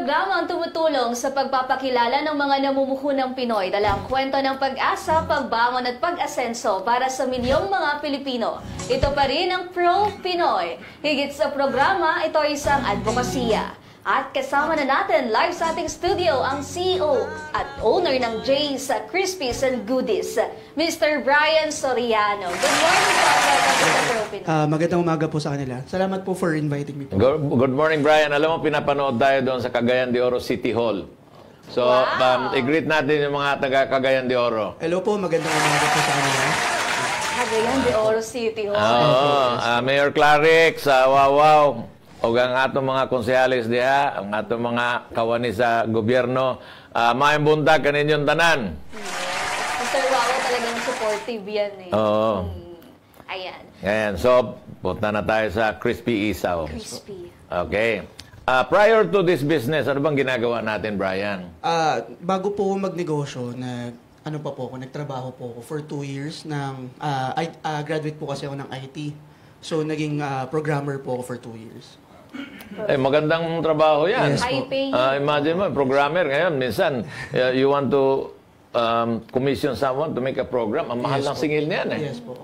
programang tumutulong sa pagpapakilala ng mga namumuhunang Pinoy dala ang kwento ng pag-asa, pagbangon at pag-asenso para sa milyong mga Pilipino. Ito pa rin ang Pro Pinoy. Higit sa programa, ito ay isang advokasya. At kasama na natin live sa ating studio ang CEO at owner ng Jay's Crispies and Goodies, Mr. Brian Soriano. Good morning po at welcome to the Pro Pinoy. Magandang umaga po sa kanila. Salamat po for inviting me po. Good morning, Brian. Alam mo, pinapanood tayo doon sa Cagayan de Oro City Hall. So, i-greet natin yung mga taga Cagayan de Oro. Hello po, magandang umaga po sa kanila. Cagayan de Oro City Hall. Mayor Clarix, Wawaw, o ang atong mga konsehalis diha, ang atong mga kawani sa gobyerno, maayong buntag kaninyong tanan. Mr. Wawa talagang supportive yan eh. Oo. Ayan. Ayan, so punta na tayo sa Crispy Isaw. Crispy. Okay. Prior to this business, ano bang ginagawa natin, Brian? Bago po ako magnegosyo, nagtrabaho po ako for 2 years graduate po kasi ako ng IT. So, naging programmer po ako for 2 years. Magandang trabaho yan. Yes, High paying. Imagine mo, programmer ngayon, minsan, you want to commission someone to make a program. Ang mahal ng singil niyan eh. Yes po.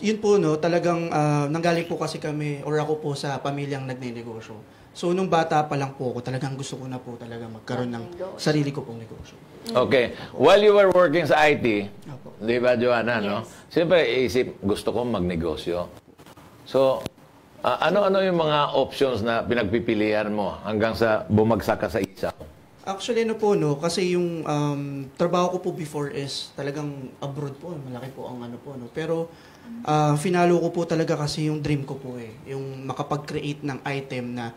Yun po, no, talagang nanggaling po kasi kami, or ako po sa pamilyang nagnenegosyo. So, nung bata pa lang po ako, talagang gusto ko na po talaga magkaroon ng sarili ko pong negosyo. Okay. While you were working sa IT, Opo. di ba, Joanna, no? Siyempre, isip, gusto kong magnegosyo. So, ano-ano yung mga options na pinagpipilian mo hanggang sa bumagsak ka sa isa? Actually, kasi yung trabaho ko po before is talagang abroad po. Malaki po ang no. Pero, finalo ko po talaga kasi yung dream ko po eh. Yung makapag-create ng item na,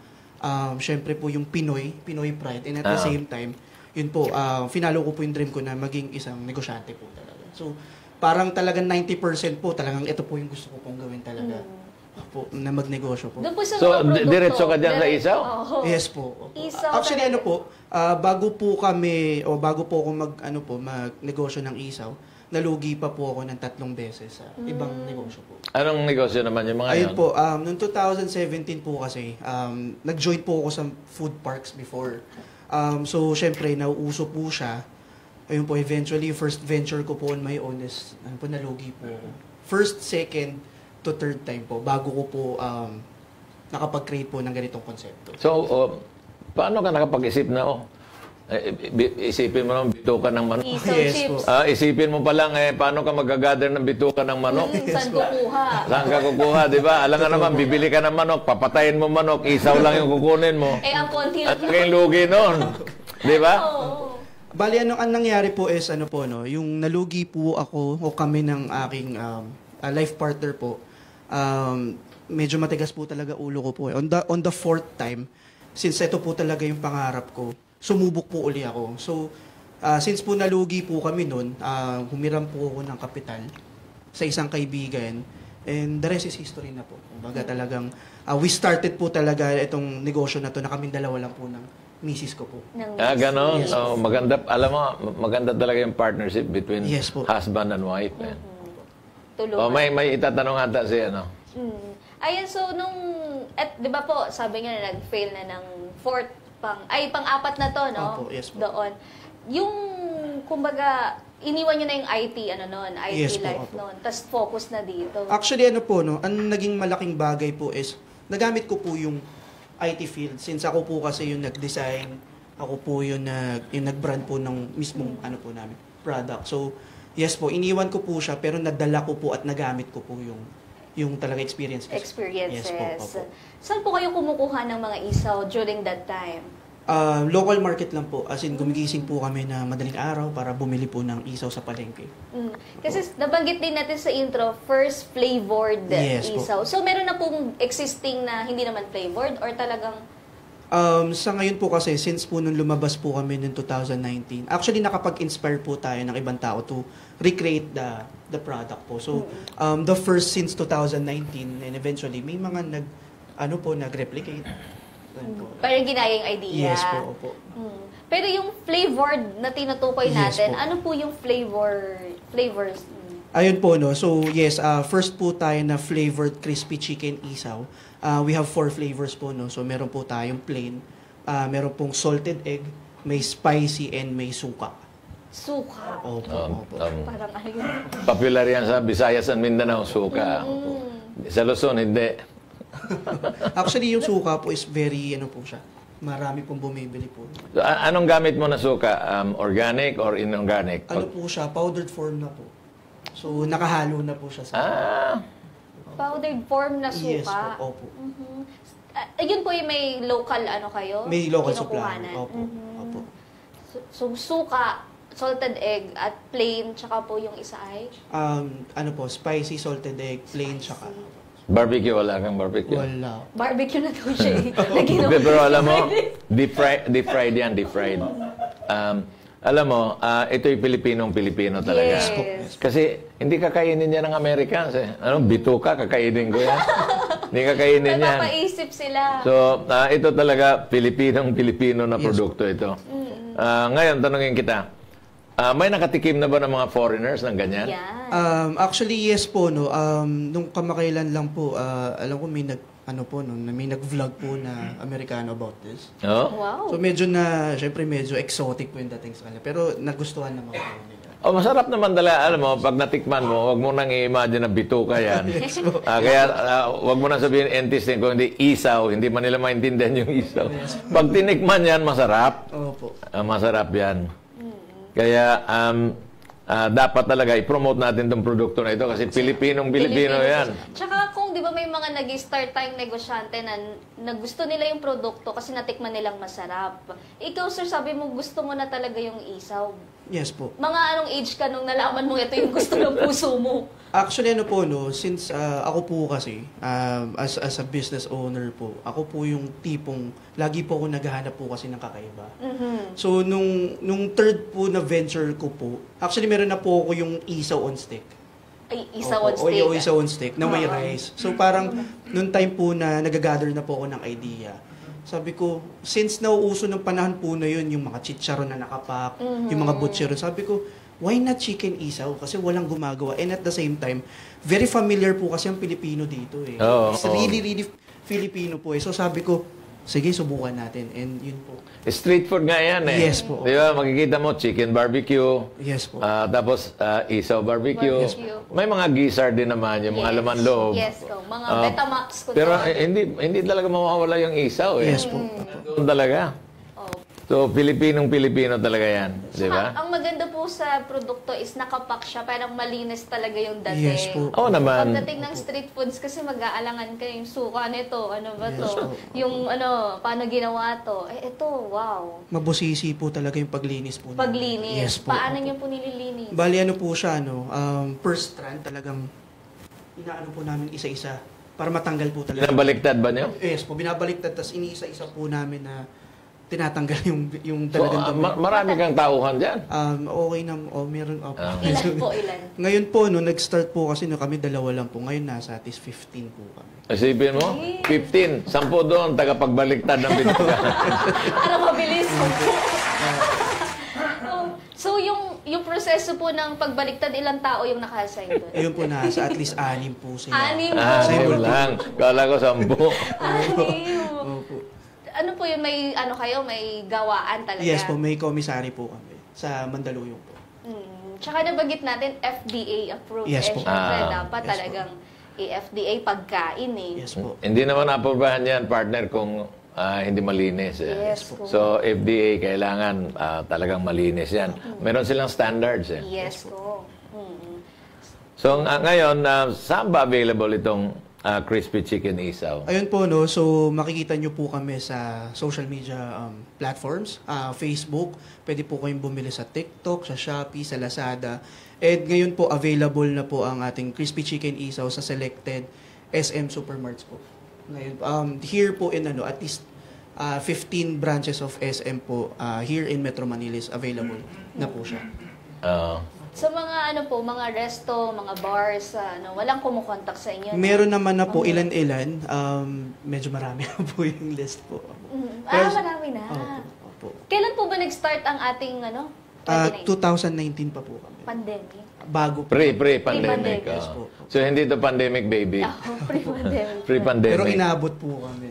syempre po yung Pinoy pride. And at the same time, yun po, finalo ko po yung dream ko na maging isang negosyante po talaga. So, parang talagang 90% po, talagang ito po yung gusto ko pong gawin talaga. Po, na magnegosyo po. So, diretso ka dyan sa isaw? Yes po. Isaw Actually, bago po ako magnegosyo ng isaw, nalugi pa po ako ng 3 beses sa ibang negosyo po. Anong negosyo naman yung mga Ayun po, noong 2017 po kasi, nag-join po ako sa food parks before. So, syempre, nauuso po siya. Ayun po, eventually, first venture ko po on my own is, nalugi po ako. First, second, to third time po, bago ko po nakapag-create po ng ganitong konsepto. So, paano ka nakapag-isip na, isipin mo lang bituka ng manok? Isaw chips. Isipin mo pa lang, paano ka mag-gather ng bituka ng manok? Saan kukuha? Saan ka kukuha, di ba? Alam nga naman, bibili ka ng manok, papatayin mo manok, isaw lang yung kukunin mo. Ang konti At kayong lugi noon. Di ba? Bali, ang nangyari po is, yung nalugi po ako o kami ng aking life partner po, medyo matigas po talaga ulo ko po eh. On the fourth time, since ito po talaga yung pangarap ko, sumubok po uli ako. So, since po nalugi po kami nun, humiram po ako ng kapital sa isang kaibigan, and the rest is history na po. Kumbaga talagang, we started po talaga itong negosyo na to na kaming dalawa lang po ng misis ko po. Ganon. Yes, maganda, alam mo, maganda talaga yung partnership between husband and wife. May itatanong ata si Ayan, so di ba po, sabi nga na nag-fail na ng pang-apat na to, no? Opo, yes po. Doon. Yung, kumbaga, iniwan nyo na yung IT, IT life po, noon, tapos focus na dito. Actually, ang naging malaking bagay po is, nagamit ko po yung IT field, since ako po kasi yung nag-design, ako po yung nag-brand po ng mismong namin, product. So, yes po, iniwan ko po siya, pero nadala ko po at nagamit ko po yung talaga experiences. Experiences. Yes po. Saan po kayo kumukuha ng mga isaw during that time? Local market lang po. As in, gumigising po kami na madaling araw para bumili po ng isaw sa palengke. Kasi nabanggit din natin sa intro, first flavored isaw. Po. So, meron na pong existing na hindi naman flavored or talagang... Sa ngayon po kasi, since po nung lumabas po kami noong 2019, actually nakapag-inspire po tayo ng ibang tao to recreate the product po. So, the first since 2019 and eventually may mga nag-replicate. Parang ginaya yung idea. Yes po, opo. Pero yung flavored na tinutukoy natin, ano po yung flavors? Ayun po, no. So, yes, first po tayo na flavored crispy chicken isaw. We have 4 flavors po, no. So, meron po tayong plain, meron pong salted egg, may spicy, and may suka. Suka. Opo, opo. Parang ano yun? Popular yan sa Visayas and Mindanao, suka. Sa Luzon, hindi. Actually, yung suka po is very, ano po siya, marami pong bumibili po. So, anong gamit mo na suka? Organic or inorganic? Ano po siya, powdered form na po. So, nakahalo na po siya sa... Powdered form na suka. Yes po, opo. Ayun po yung may local ano kayo? May local supply. Kinukuhanan. Opo, opo. So, suka, salted egg, at plain, tsaka po yung isa ay? Ano po, spicy, salted egg, plain, tsaka... Barbecue, wala kang barbecue? Wala. Barbecue na daw siya eh. Na ginawa. Hindi, pero alam mo, deep fried yan, deep fried. Alam mo, ito yung Pilipinong-Pilipino talaga. Yes po. Kasi hindi kakainin yan ng Americans eh. Ano, bituka, kakainin ko yan. Hindi kakainin yan. Napapaisip sila. So, ito talaga Pilipinong-Pilipino na produkto ito. Ngayon, tanungin kita, may nakatikim na ba ng mga foreigners ng ganyan? Yan. Actually, yes po, no. Nung kamakailan lang po, alam ko may may nag-vlog po na Amerikano about this. Oh? Wow. So syempre medyo exotic po yung dating sa kanila. Pero nagustuhan naman po nila. Oh, masarap naman talaga. Alam mo, pag natikman mo, wag mo nang i-imagine na bituka yan. Kaya wag mo nang sabihin intestine kung hindi isaw. Hindi man nila maintindihan yung isaw. Pag tinikman yan, masarap. Opo. Masarap yan. Kaya dapat talaga i-promote natin itong produkto na ito kasi Pilipinong-Pilipino yan. Tsaka kung di ba may mga nag-start tayong negosyante na gusto nila yung produkto kasi natikman nilang masarap. Ikaw, sir, sabi mo gusto mo na talaga yung isaw. Yes po. Mga anong age ka nung nalaman mo ito yung gusto ng puso mo? Actually, since ako po kasi, as a business owner po, ako po yung tipong, lagi po ako naghahanap po kasi ng kakaiba. So, nung third po na venture ko po, actually meron na po ako yung isaw on stick. Ay, isaw on stick. O isaw on stick na may rice. So, parang, nung time po na nagagather na po ako ng idea, sabi ko, since nauuso ng panahon po na yun, yung mga chicharon na nakapak, yung mga butcheron, sabi ko, why not chicken isaw? Kasi walang gumagawa. And at the same time, very familiar po kasi ang Pilipino dito eh. It's really, really Filipino po eh. So sabi ko, sige, subukan natin. And yun po. Street food nga yan eh. Yes po. Di ba, makikita mo, chicken barbecue. Yes po. Tapos, isaw barbecue. Yes po. May mga gizzard din naman, yung mga laman loob. Yes po. Mga Betamax ko. Pero hindi talaga mawawala yung isaw eh. Yes po. Doon talaga. So, Pilipinong-Pilipino talaga yan. Di ba? Ang maganda po sa produkto is nakapak siya. Parang malinis talaga yung dating. Yes po. Oo naman. Pagdating ng street foods, kasi mag-aalangan kayo yung suka nito. Ano ba to? Yung paano ginawa to? Ito, wow. Mabusisi po talaga yung paglinis po. Paglinis. Yes po. Paano niyo po nililinis? Bali, po siya, per strand talagang inaano po namin isa-isa para matanggal po talaga. Binabaliktad ba niyo? Yes po, binabaliktad, tapos iniisa-isa po namin na tinatanggal yung So, talagang dami. marami kang tauhan dyan. Okay na, meron. Ilan po, ilan? Ngayon po, nag-start po kasi kami dalawa lang po. Ngayon nasa at least 15 po kami. Isipin mo, 15, 10 doon, tagapagbaliktad ng bituka. Para mabilis. So, yung proseso po ng pagbaliktad, ilang tao yung naka-assign doon? Ayun po, nasa at least 6 po sila. 6 Ayun lang. Kala ko 10. 6. Opo. Ano po yun? May may gawaan talaga? Yes po, may commissary po kami sa Mandaluyong po. Tsaka nabanggit natin FDA approved. Yes po. Syempre, dapat Yes talagang FDA pagkain eh. Yes po. Hindi naman aprobahan yan, partner, kung hindi malinis. Yes po. So, FDA, kailangan talagang malinis yan. Meron silang standards. Yes po. So, ngayon, saan ba available itong crispy chicken isaw? Ayun po, so makikita nyo po kami sa social media platforms, Facebook, pwede po kayong bumili sa TikTok, sa Shopee, sa Lazada. And ngayon po, available na po ang ating crispy chicken isaw sa selected SM Supermarts po. Ngayon, here po in at least 15 branches of SM po, here in Metro Manila is available na po siya. Sa mga mga resto, mga bars, walang kumukontak sa inyo? Meron naman na po ilan-ilan. Medyo marami na po yung list po. Marami na. Opo. Kailan po ba nag-start ang ating 2019 pa po kami. Pandemic? Bago po. Pre-pandemic. Yes po. So, hindi ito pandemic, baby. Pre-pandemic. Pre-pandemic. Pero inabot po kami.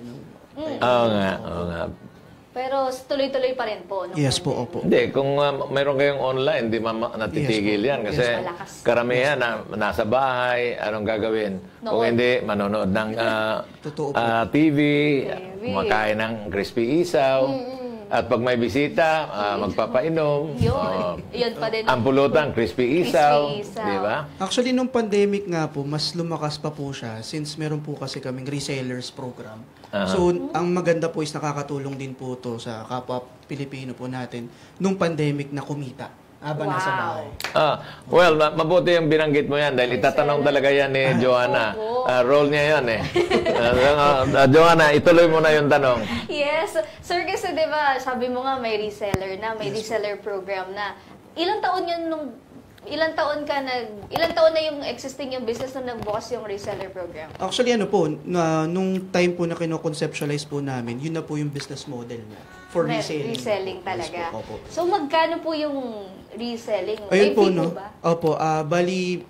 Oo nga. Pero tuloy-tuloy pa rin po. nung Yes po, pandemic. opo. Hindi, kung mayroon kayong online, di natitigil Yes, yan. Kasi Yes, malakas. karamihan nasa bahay, anong gagawin? Kung Noon. hindi, manonood ng Totoo po. TV, TV. kumakain ng crispy isaw. At pag may bisita, magpapainom. Yun pa din. Ang pulutan, crispy isaw. Crispy isaw. Di ba? Actually, nung pandemic nga po, mas lumakas pa po siya since meron po kasi kaming resellers program. So, ang maganda po is nakakatulong din po to sa kapwa Pilipino po natin nung pandemic na kumita habang nasa Wow. bahay. Well, mabuti yung binanggit mo yan dahil itatanong talaga yan ni Joanna. Opo. Role niya yan eh. Joanna, ituloy mo na yung tanong. Yes. Sir, kasi di ba, sabi mo nga may reseller na, may reseller program na. Ilang taon na yung existing yung business nung nagbukas yung reseller program? Actually, nung time po na kino-conceptualize po namin, yun na po yung business model niya for reselling. Reselling Yes talaga. po, opo. So, magkano po yung reselling? Ayun May po, fee no? ba? Opo, bali,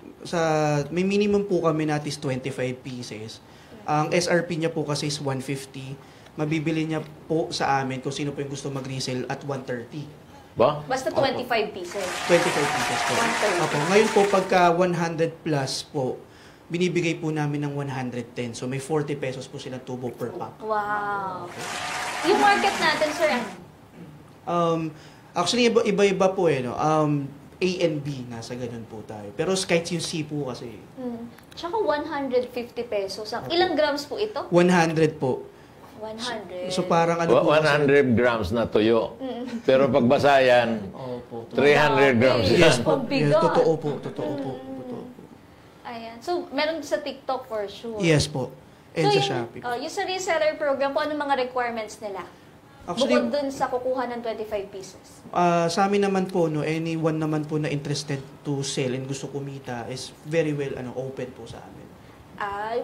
may minimum po kami na at least 25 pieces. Ang SRP niya po kasi is 150. Mabibili niya po sa amin kung sino po yung gusto mag-resell at 130. Ba? Basta 25 pieces. 25 pieces po. 130. Opo. Ngayon po, pagka 100 plus po, binibigay po namin ng 110. So, may 40 pesos po silang tubo per pack. Wow. Yung market natin, sir, ano? Actually, iba-iba po eh. No? A and B, nasa ganun po tayo. Pero kahit yung C po kasi, Tsaka 150 pesos. Ilang grams po ito? 100 po. 100. So, parang ano po 100 grams na tuyo. Pero pagbasa yan, Opo. 300 grams yan. Yes po. Ang bigat. Totoo po. Totoo po. Totoo po. Ayan. So, meron sa TikTok for sure. Yes po. And So, sa yung, Shopee. yung sa reseller program po, ano mga requirements nila? Actually, Bukod dun sa kukuha ng 25 pieces. sa amin naman po, no, anyone naman po na interested to sell and gusto kumita is very well open po sa amin.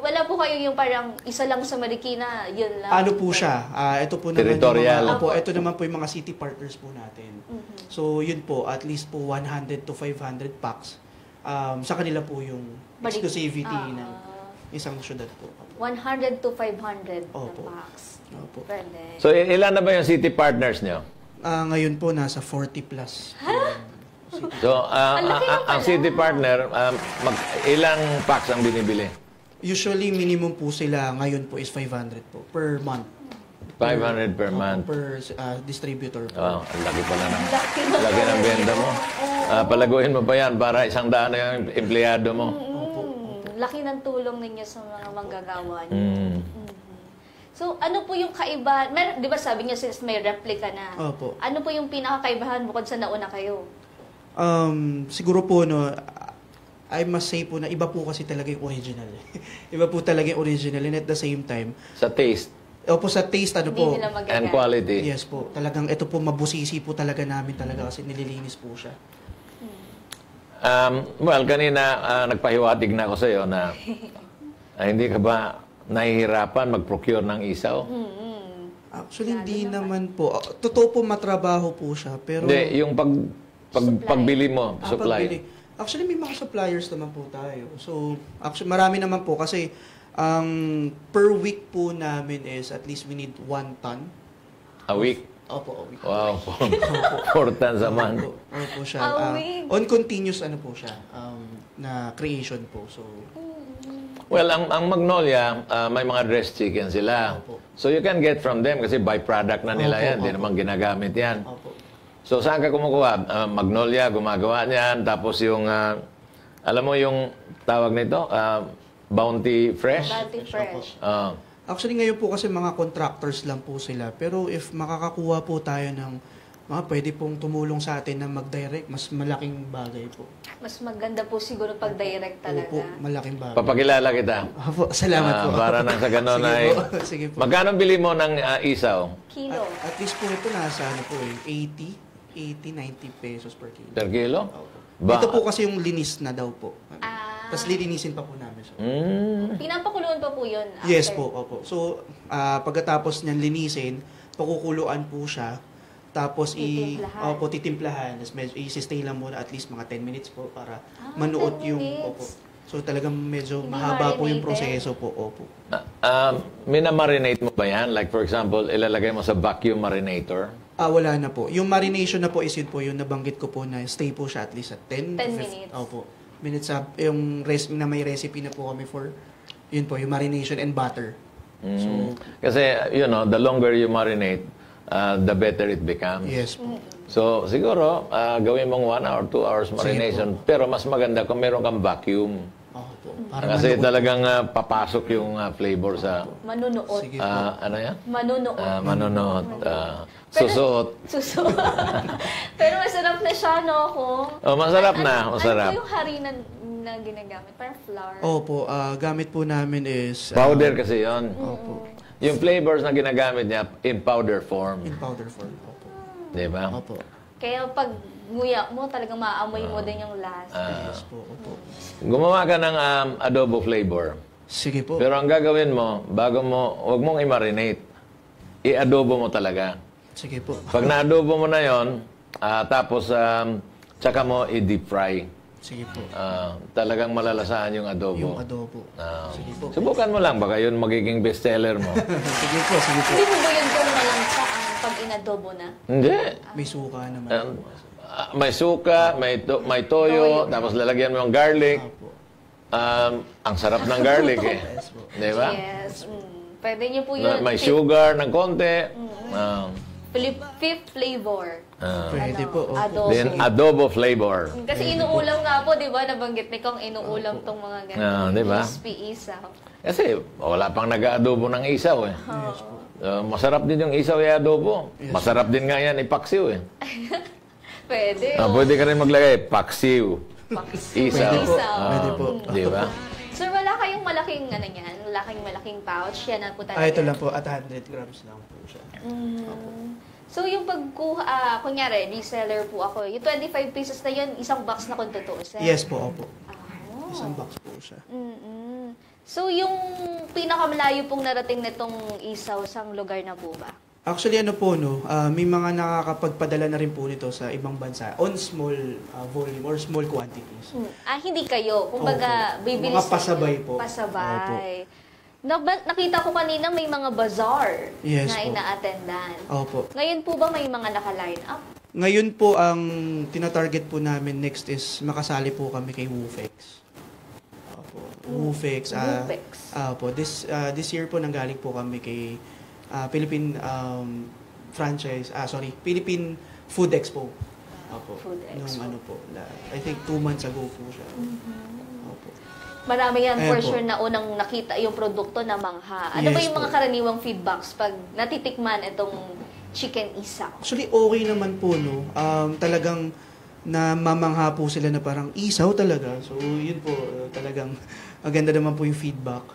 Wala po kayo yung parang isa lang sa Marikina, yun lang. Ano po siya? Ito po naman Territorial. yung mga, ito naman po yung mga city partners po natin. So, yun po, at least po 100 to 500 packs. Sa kanila po yung exclusivity ng isang syudad po. 100 to 500 Opo. na packs. Opo. Pwede. So, ilan na ba yung city partners nyo? Ngayon po, nasa 40 plus. So, Ang laki na ang pala. city partner, ilang packs ang binibili? Usually, minimum po sila ngayon po is 500 po per month. 500 per month. Per distributor po. Ang laki pala ng, Laki na laki ng benta mo. Palaguin mo pa yan para 100 na yung empleyado mo. Laki ng tulong ninyo sa mga manggagawa niyo. Mm. So, ano po yung kaibahan? Di ba sabi niyo since may replica na, Opo. ano po yung pinakakaibahan bukod sa nauna kayo? Siguro po, no, I must say po na iba po kasi talaga yung original. Iba po talaga yung original and at the same time, Sa taste opo sa taste, ano Hindi po, nila magagamit. and quality. yes po, talagang ito po mabusisi po talaga namin talaga kasi nililinis po siya. Well, kanina nagpahiwatig na ako sa iyo na hindi ka ba nahihirapan mag-procure ng isaw? Actually, hindi naman po. Totoo po matrabaho po siya, pero Hindi, yung Supply. pagbili mo, supply. pagbili. Actually, may mga suppliers naman po tayo. So, actually, marami naman po kasi ang per week po namin is at least we need 1 ton. A week. Opo, a week. Wow, 4 tons a month. Opo siya. A week. On continuous ano po siya, na creation po. So, Well, ang Magnolia, may mga dressed chicken sila. Opo. So you can get from them kasi byproduct na nila Opo, yan. Hindi opo. naman ginagamit yan. opo. So saan ka kumukuha? Magnolia, gumagawa niyan. Tapos yung, alam mo yung tawag nito? Bounty Fresh? Bounty Fresh. Actually, ngayon po kasi mga contractors lang po sila. Pero if makakakuha po tayo ng pwede pong tumulong sa atin na mag-direct, mas malaking bagay po. Mas maganda po siguro pag direct talaga. Opo, malaking bagay. Papakilala kita. Opo, salamat po. Para nang sa ganun Sige ay... po. Sige po. Magkano bili mo ng isaw? Kilo. At least po ito nasa 80-90 pesos per kilo. Per kilo? Opo. Ba- Ito po kasi yung linis na daw po. Ah. Tapos lilinisin pa po namin siya. Pinapakuluan pa po yun. Yes after. po, opo. So, pagkatapos niyan linisin, pakukuluan po siya. Tapos Titimplahan. titimplahan. Tapos medyo i-stay lang muna at least mga 10 minutes po para 10 manuot yung minutes. opo. So talagang medyo mahaba po yung proseso po. Opo. Minamarinate mo ba yan? Like for example, ilalagay mo sa vacuum marinator? Wala na po. Yung marination na po is yun po, yung nabanggit ko po na stay po siya at least at 10 minutes. Opo. Minutes yung na may recipe na po kami for yun po, yung marination and butter. So, Kasi, the longer you marinate, the better it becomes. yes po. So, siguro, gawin mong 1 hour, 2 hours marination. Pero mas maganda kung meron kang vacuum. Opo. Kasi talagang papasok yung flavor sa... Manunood. Sige. ano yan? Manunood. Manonood. Susuot. Suso. Pero masarap na siya, no? Masarap na. Masarap. Ano po yung harina na ginagamit? Parang flour. Opo, gamit po namin is... Powder kasi yon. Opo. Yung flavors na ginagamit niya in powder form. In powder form. Opo. Di ba? Opo. Kaya pag nguya mo, talagang maamoy mo din yung lasa. Yes po. Opo. Gumawa ka ng adobo flavor. Sige po. Pero ang gagawin mo, huwag mong i-marinate. I-adobo mo talaga. Sige po. Pag na-adobo mo na yon, tapos tsaka mo i-deep fry. Sige po. Talagang malalasahan yung adobo. Yung adobo. Sige po. Subukan mo lang, baka yun magiging bestseller mo. Sige po, sige po. Hindi mo ba yun kung malangsa pag inadobo na? Hindi. May suka naman. May suka, may toyo, tapos lalagyan mo yung garlic. Opo. Ang sarap ng garlic eh. Yes po. Di ba? Yes. Pwede niyo po yun. May sugar ng konti. Fifth flavor. Pwede po. Opo. Adobo. Then adobo flavor. Kasi inuulam nga po, di ba? Nabanggit ni Kong, inuulam tong mga ganyan. Di ba? Crispy isaw. Kasi wala pang nag-adobo ng isaw eh. Masarap din yung isaw i-adobo. Masarap din nga yan ipaksiw eh. Pwede. Pwede ka rin maglagay paksiw. Isaw. Pwede po. Di ba? Sir, wala kayong malaking, ano yan? Malaking pouch? Yan na po talaga. Ito lang po. At 100 grams lang po siya. So, yung pagkuha, kunyari, reseller po ako, yung 25 pesos na yun, isang box na kung tutuusin. Yes po, opo. Oh. Isang box po siya. So, yung pinakamalayo pong narating nitong isaw, sang lugar na po ba? Actually, ano po, no, may mga nakakapagpadala na rin po nito sa ibang bansa on small volume or small quantities. Hindi kayo. Kumbaga, Opo. bibilis. Mga pasabay po. Pasabay. Nakita ko kanina may mga bazaar Yes na po. ina-attendan. Opo. Ngayon po ba may mga naka-line up? Ngayon po, ang tinatarget po namin next is makasali po kami kay Woofex. Opo. Woofex. Woofex. Opo. This year po nanggaling po kami kay Philippine Philippine Food Expo. Opo. Food Expo. Nung ano po, I think 2 months ago po siya. Opo. Marami yan for Ayan po. sure na unang nakita yung produkto na mangha. Ano ba Yes yung mga po. karaniwang feedbacks pag natitikman itong chicken isaw? Actually, okay naman po, no? Talagang namamangha po sila na parang isaw talaga. So, yun po, talagang maganda naman po yung feedback.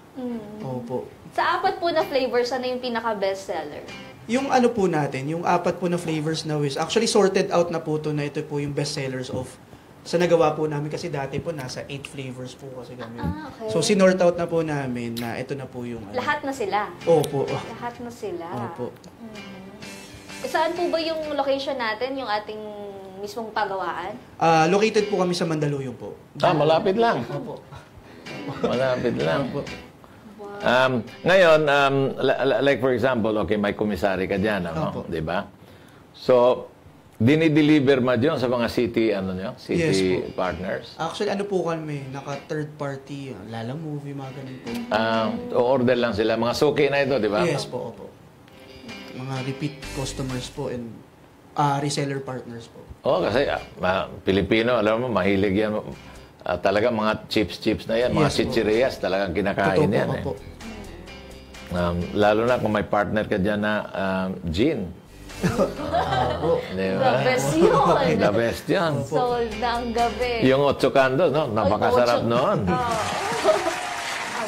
Opo. Sa apat po na flavors, ano yung pinaka-bestseller? Yung ano po natin, yung 4 po na flavors na whisk, actually sorted out na po to na ito po yung best sellers of sa nagawa po namin kasi dati po nasa 8 flavors po kasi kami. Okay. So sinort out na po namin na ito na po yung ano. Lahat na sila. Opo. Lahat na sila. Opo. Saan po ba yung location natin, yung ating mismong pagawaan? Located po kami sa Mandaluyong po. Malapit lang. Opo. Malapit lang. Opo. Ngayon, like for example, okay, may komisari ka dyan, Opo. di ba? So, dinideliver mo dyan sa mga city, city Yes po. partners? Actually, ano po kami, naka third party, Lala Movie, mga ganun po. O-order lang sila. Mga suki na ito, di ba? Yes po, opo. Mga repeat customers po and reseller partners po. Oo, kasi Pilipino, alam mo, mahilig yan. Talaga mga chips na yan, mga Yes po. chichirias, talagang kinakain Totoo yan. po, opo. Lalo na kung may partner ka dyan na gin. Di The ba? best yun. The best yan. Sold na ang gabi. Yung 8 candos, no? Napakasarap noon.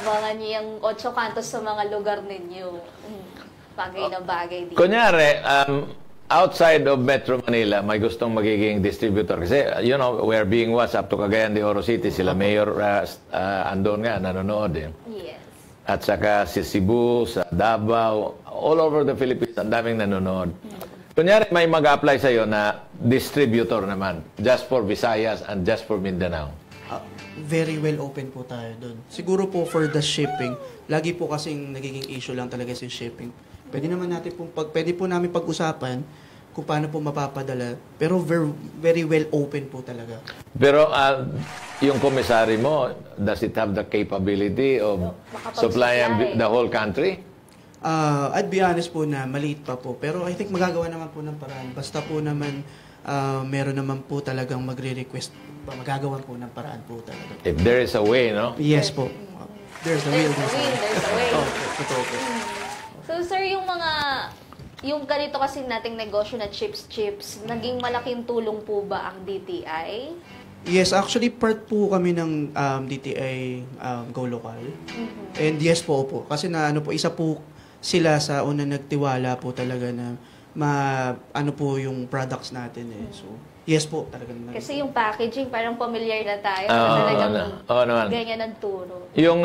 Abangan niyo yung 8 kantos sa mga lugar ninyo. Bagay na bagay dito. Kunyari, outside of Metro Manila, may gustong magiging distributor. Kasi, we're being watched up to Cagayan de Oro City. Sila Mayor andon nga, nanonood eh. Yes. At saka si Cebu, sa Davao, all over the Philippines, ang daming nanonood. Kunyari, may mag-apply sa'yo na distributor naman, just for Visayas and just for Mindanao. very well open po tayo doon. Siguro po for the shipping, lagi po kasing nagiging issue lang talaga sa shipping. Pwede po namin pag-usapan kung paano po mapapadala, pero very well open po talaga. Pero yung commissary mo, does it have the capability of supplying the whole country? I'd be honest po na maliit pa po, pero I think magagawa naman po ng paraan. Basta po naman meron naman po talagang magre-request, magagawa po ng paraan po talaga. If there is a way, no? Yes po. There's a will. There's a way. Totoo po. So sir, yung ganito kasing nating negosyo na chips, naging malaking tulong po ba ang DTI? Yes, actually part po kami ng DTI Go Local. And yes po. Kasi isa po sila sa una nagtiwala po talaga na po yung products natin eh. So, yes po talaga. Kasi yung packaging parang familiar na tayo. Naman. Ganyan ang turo. Yung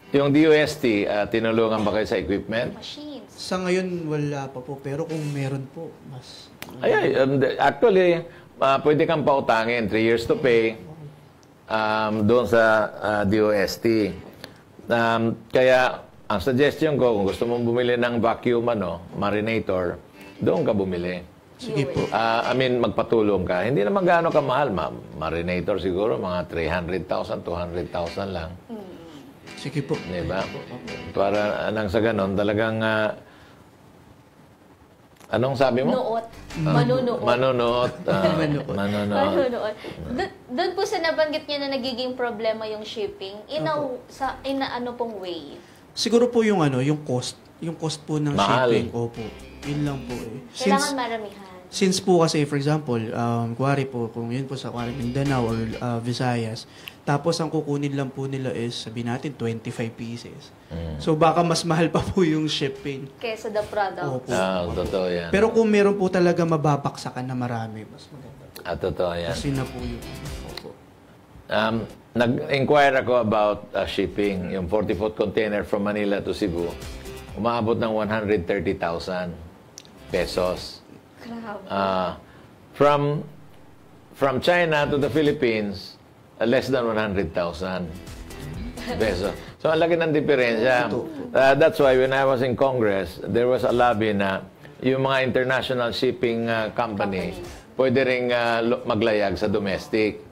yung DOST, tinulungan ba kayo sa equipment? Machines. Sa ngayon wala pa po, pero kung meron po mas Actually, pwede kang pautangin 3 years to pay doon sa DOST. Kaya ang suggestion ko, kung gusto mong bumili ng vacuum marinator, doon ka bumili. Sige po. Magpatulong ka. Hindi naman gaano kamahal, marinator siguro, mga 300,000, 200,000 lang. Sige po. Diba? Para nang sa ganon, talagang, anong sabi mo? Nuot. Manunuot. Manunuot. Manunuot. Doon po sa nabanggit niyo na nagiging problema yung shipping, ano pong way? Siguro po yung cost. Yung cost po ng mahal. shipping. Opo. Yun lang po eh. Kailangan maramihan. Since po kasi, for example, kuwari po, kung yun po sa Mindanao or Visayas, tapos ang kukunin lang po nila is, sabihin natin, 25 pieces. So baka mas mahal pa po yung shipping. Kesa the product. Opo. Totoo yan. Pero kung meron po talaga mababaksakan na marami, mas maganda. Totoo yan. Kasi na po yun. Opo. Nag-inquire ako about shipping. Yung 40-foot container from Manila to Cebu, umaabot ng 130,000 pesos. Grabe. From China to the Philippines, less than 100,000 pesos. So, ang laki ng diferensya. That's why when I was in Congress, there was a lobby na yung mga international shipping company pwede ring maglayag sa domestic.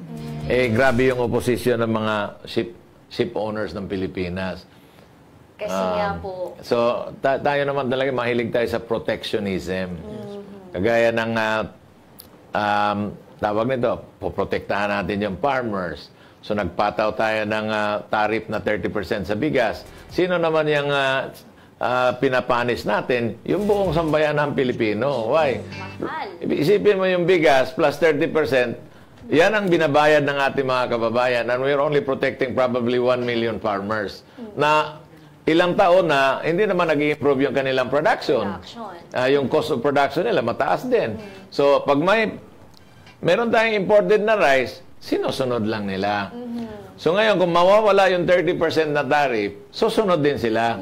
Grabe yung opposition ng mga ship owners ng Pilipinas. Kasi nga po. So, tayo naman talaga mahilig tayo sa protectionism. Kagaya ng tawag nito, poprotektahan natin yung farmers. So, nagpataw tayo ng tariff na 30% sa bigas. Sino naman yung pinapanis natin? Yung buong sambayan ng Pilipino. Why? Mahal. Isipin mo yung bigas plus 30%, yan ang binabayad ng ating mga kababayan. And we're only protecting probably 1 million farmers. Na ilang taon na, hindi naman nag-i-improve yung kanilang production. Yung cost of production nila, mataas din. So, pag meron tayong imported na rice, sinusunod lang nila. So, ngayon, kung mawawala yung 30% na tariff, susunod din sila.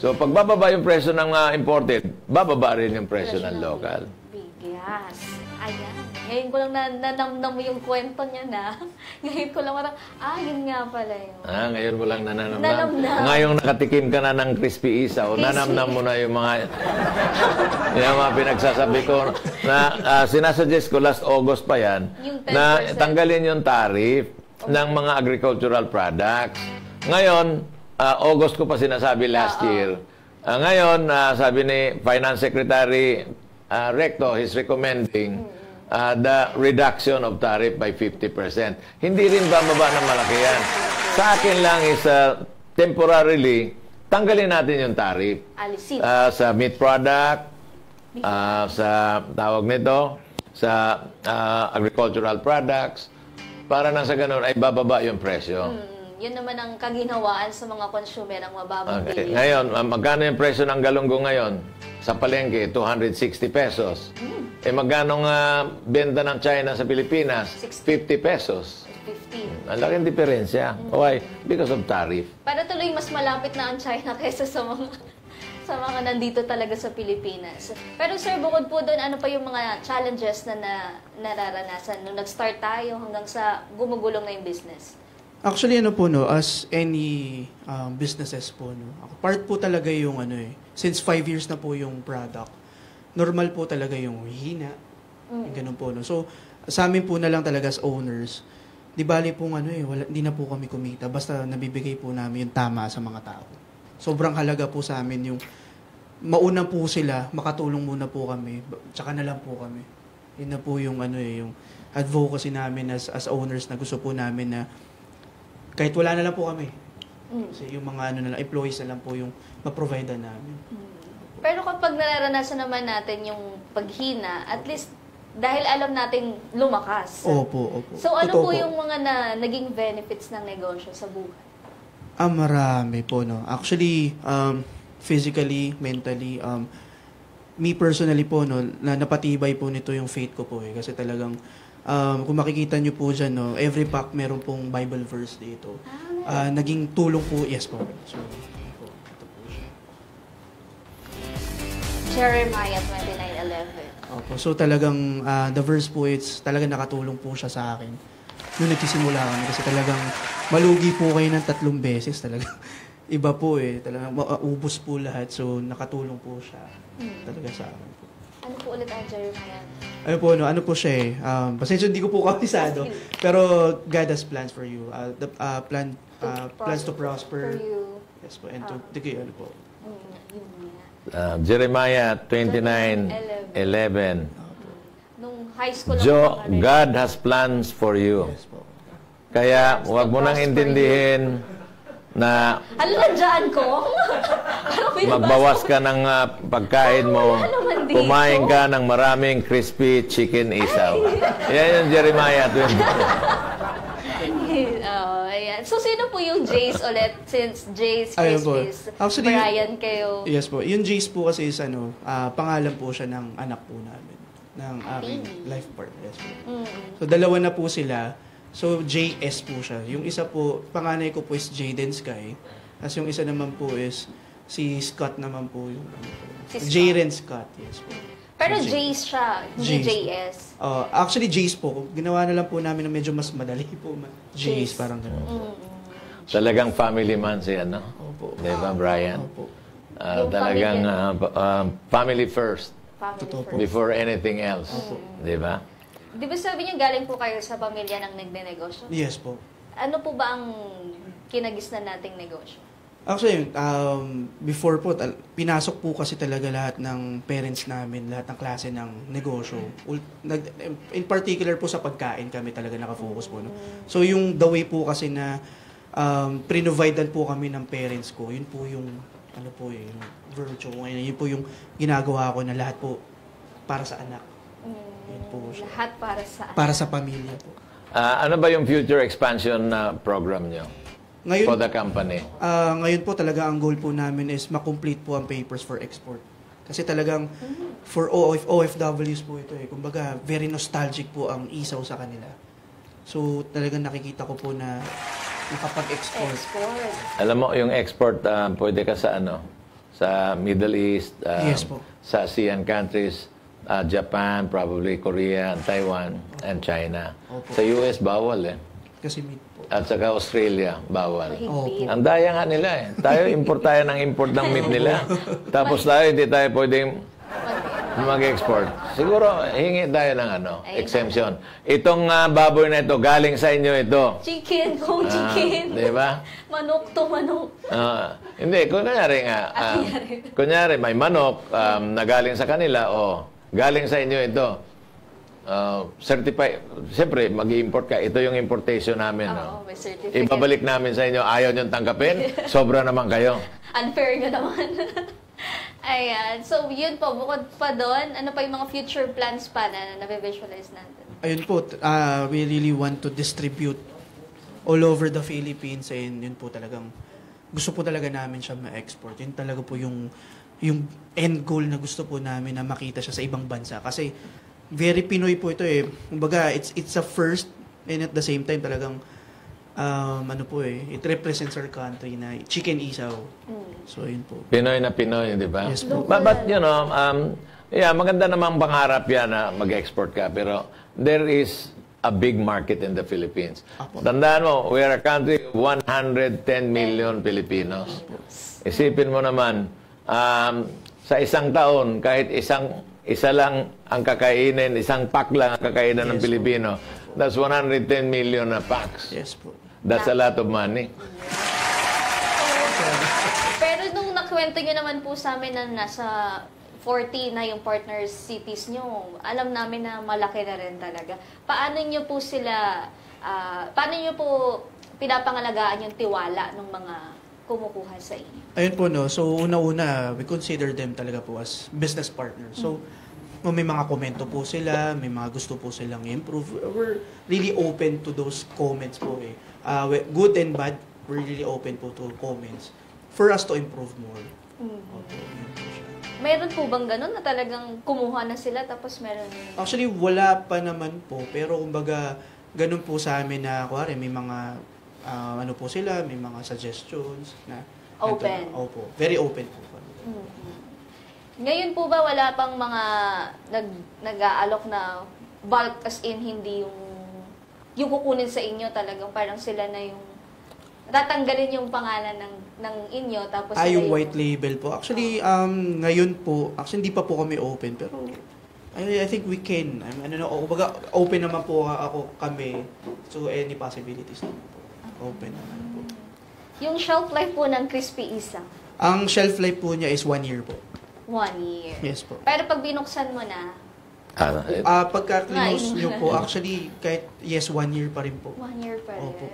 So, pag bababa yung presyo ng imported, bababa rin yung presyo ng local. Bigas. Ayan. Ngayon ko lang nanamnam yung kwento niya na. Ngayon ko lang parang, yun nga pala yun. Ngayon mo lang nanamnam. Ngayong nakatikim ka na ng crispy isaw, nanamnam mo na yung mga pinagsasabi ko na sinasuggest ko last August pa yan na tanggalin yung tariff ng mga agricultural products. Ngayon, August ko pa sinasabi last year. Ngayon, sabi ni Finance Secretary Recto, he's recommending the reduction of tariff by 50%. Hindi rin bababa ng malaki yan. Sa akin lang is temporarily, tanggalin natin yung tariff. Sa meat product, sa tawag nito, sa agricultural products, para nang sa ganun ay bababa yung presyo. Yun naman ang kaginhawaan sa mga consumer ang mababang bilhin. Ngayon, magkano yung presyo ng galunggong ngayon? Sa palengke, 260 pesos. Magkano benta ng China sa Pilipinas? 50 pesos. 50. Ang laking diferensya. Why? Because of tariff. Para tuloy mas malapit na ang China kaysa sa sa mga nandito talaga sa Pilipinas. Pero sir, bukod po doon, ano pa yung mga challenges na nararanasan nung nag-start tayo hanggang sa gumugulong na yung business? Actually, ano po, no, as any businesses po, no, part po talaga yung, since 5 years na po yung product, normal po talaga yung hina, yung ganun po, no. So, sa amin po na lang talaga as owners, di bali pong hindi na po kami kumita, basta nabibigay po namin yung tama sa mga tao. Sobrang halaga po sa amin yung mauna po sila, makatulong muna po kami, tsaka na lang po kami. Yun na po yung, yung advocacy namin as owners na gusto po namin na kahit wala na lang po kami. Kasi yung mga employees na lang po yung ma-provide namin. Pero kapag nararanasan naman natin yung paghina, at least dahil alam nating lumakas. Opo. So ano Totoo po yung mga naging benefits ng negosyo sa buhay? Marami po, no. Actually, physically, mentally, me personally po, no, na napatibay po nito yung faith ko po Kasi talagang, kung makikita nyo po dyan, no, every pack meron pong Bible verse dito. Naging tulong po, yes po. So, ito po siya. Jeremiah 29:11. Opo. So talagang, the verse po, it's talagang nakatulong po siya sa akin. Nung nagsisimula kami, kasi talagang malugi po kayo ng 3 beses talaga. Iba po talagang maubos po lahat. So nakatulong po siya talaga sa akin po. Ano po ulit ang Jeremiah? Ano po siya pasensya hindi ko po kabisado. Pero God has plans for you. Plans to prosper. For you. Yes po. And to po. Jeremiah 29:11. Nung high school God has plans for you. Yes po. Kaya huwag mo nang intindihin na dyan ko? magbawas ka ng pagkain mo, naman dito? kumain ka ng maraming crispy chicken isaw. Yan yung Jeremiah 20. Ayan. So, sino po yung Jace ulit? Since Jace, Ayun po. Chris, Actually, Brian kayo. Yes po. Yung Jace po kasi is pangalan po siya ng anak po namin. Ng aking life partner. Yes po. So, dalawa na po sila. So, JS po siya. Yung isa po, panganay ko po is Jaden Sky. Tapos yung isa naman po is si Scott naman po. Si Jaren Scott. Yes po. Pero So, Jace siya, hindi Jace. JS. Actually, Jace po. Ginawa na lang po namin na medyo mas madali po. Jace, parang gano'n. Talagang family man si Opo. Di ba, Brian? Opo. Talagang family first Totoo po. before anything else. Di ba? Di ba sabi niyo galing po kayo sa pamilya ng nagnenegosyo? Yes po. Ano po ba ang kinagisnan nating negosyo? Actually, before po, pinasok po kasi talaga lahat ng parents namin, lahat ng klase ng negosyo. In particular po sa pagkain kami talaga nakafocus po. No? So yung the way po kasi na prinovidean po kami ng parents ko, yun po yung yung virtue ko. Yun po yung ginagawa ko na lahat po para sa anak. Yun po siya. Lahat Para sa pamilya po. Ano ba yung future expansion na program nyo Ngayon, for the company? ngayon po talaga ang goal po namin is ma-complete po ang papers for export. Kasi talagang for OFWs po ito Kumbaga, very nostalgic po ang isaw sa kanila. So, talagang nakikita ko po na nakapag-export. Alam mo, yung export, pwede ka sa sa Middle East, Yes po. sa ASEAN countries, Japan, probably Korea, Taiwan, and China. Opo. Sa US, bawal Kasi meat po. At saka Australia, bawal. Higpit. Ang daya nga nila Tayo, import tayo ng import ng meat nila. Tapos tayo, hindi tayo pwedeng mag-export. Siguro, hingi tayo ng exemption. Itong baboy na ito, galing sa inyo ito. Chicken, chicken. Di ba? Manok to manok. Hindi, kunyari nga, kunyari may manok na galing sa kanila, galing sa inyo ito. Certified, siyempre, mag-i-import ka. Ito yung importation namin. May certificate. Ibabalik namin sa inyo. Ayaw nyo tanggapin? Sobra naman kayo. Unfair nyo naman. Ayan. So, yun po. Bukod pa doon, ano pa yung mga future plans pa na nabivisualize natin? Ayun po, we really want to distribute all over the Philippines and yun po talagang gusto po talaga namin siya ma-export. Yun talaga po yung end goal na gusto po namin na makita siya sa ibang bansa. Kasi very Pinoy po ito Kumbaga, it's a first and at the same time talagang ano po it represents our country na chicken isaw. So, yun po. Pinoy na Pinoy, di ba? Yes po. But, you know, maganda namang pangarap yan na mag-export ka. Pero there is a big market in the Philippines. Tandaan mo, we are a country of 110 million Filipinos. Isipin mo naman, sa isang taon, kahit isa lang ang kakainin, isang pack lang ang kakainin ng Pilipino, that's 110 million na packs. Yes po. That's a lot of money. Pero nung nakwento nyo naman po sa amin na nasa 40 na yung partner cities nyo, alam namin na malaki na rin talaga. Paano nyo po sila, paano nyo po pinapangalagaan yung tiwala ng mga kumukuha sa inyo? Ayun po, no. So, una-una, we consider them talaga po as business partners. So, may mga komento po sila, may mga gusto po silang improve. We're really open to those comments po eh. Good and bad, we're really open po to comments for us to improve more. Opo, yun po siya. Meron po bang ganun na talagang kumuha na sila tapos meron... Actually, wala pa naman po. Pero kumbaga, ganun po sa amin na, kuwari, may mga, ano po sila, may mga suggestions na... Open. Opo. Very open po. Ngayon po ba wala pang mga nag-aalok na bulk as in hindi yung kukunin sa inyo talagang parang sila na yung tatanggalin yung pangalan ng inyo tapos yung white label po. Actually, ngayon po, actually hindi pa po kami open pero I think we can. Open naman po kami to any possibilities naman po. Open naman po. Yung shelf life po ng Crispy Isa? Ang shelf life po niya is 1 year po. 1 year. Yes po. Pero pag binuksan mo na, pagka-close nyo po, actually, kahit 1 year pa rin po. 1 year pa rin. Opo.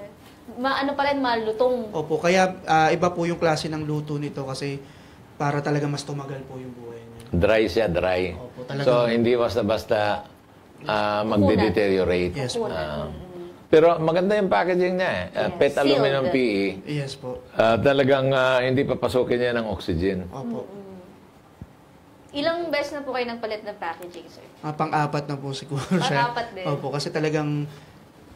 Ano pa rin, malutong. Opo, kaya iba po yung klase ng luto nito kasi para talaga mas tumagal po yung buhay niya. Dry siya, dry. Opo, talaga. So, hindi basta-basta magde-deteriorate. Yes po. Pero maganda yung packaging niya eh. PET aluminum PE. Yes po. Talagang hindi papasukin niya ng oxygen. Opo. Ilang beses na po kayo nagpalit ng packaging, sir? Pang-apat na po siguro siya. Pang-apat din? Opo, kasi talagang